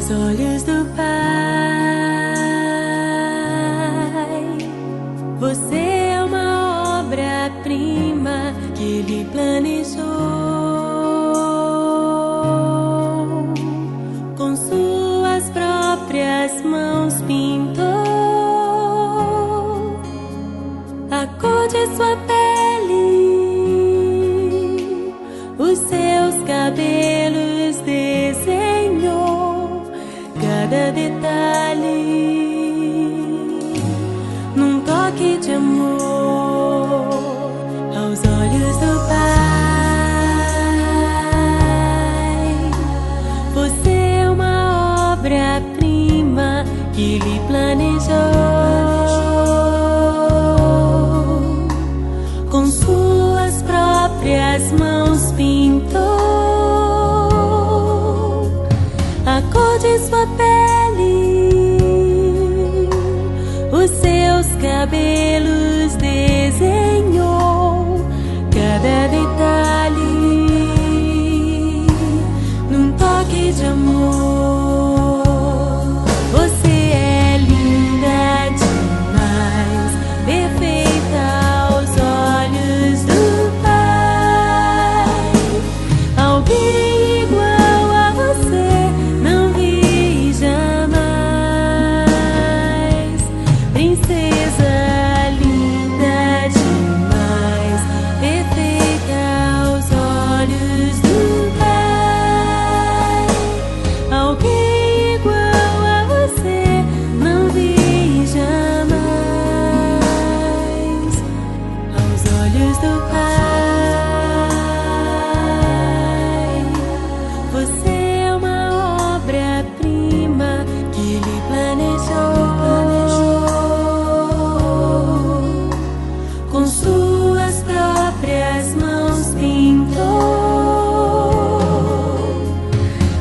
aos olhos do Pai. Você é uma obra-prima que Ele planejou, com suas próprias mãos pintou a cor de sua pele, os seus cabelos desenhou, cada detalhe num toque de amor aos olhos do Pai. Você é uma obra-prima que Ele planejou, com suas próprias mãos pintou a cor de sua pele, os seus cabelos desenhou, cada detalhe num toque de amor. Você é linda demais, perfeita aos olhos do Pai. Alguém igual a você não vi jamais. Princesa linda demais, perfeita aos olhos do Pai. Alguém igual a você não vi jamais aos olhos do Pai. Você é uma obra-prima que Ele planejou, com suas próprias mãos pintou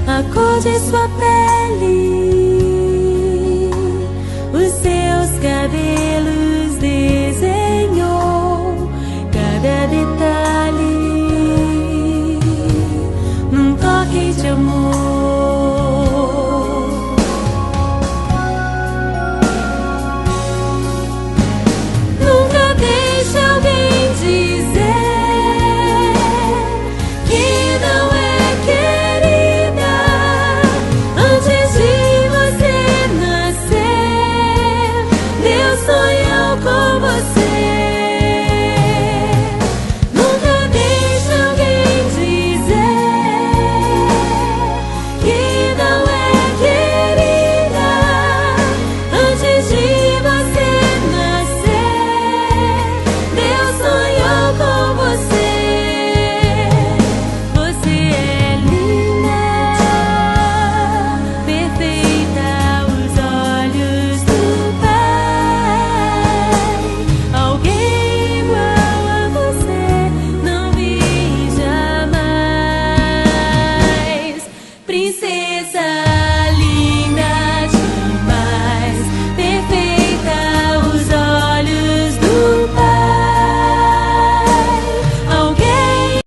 a cor de sua pele,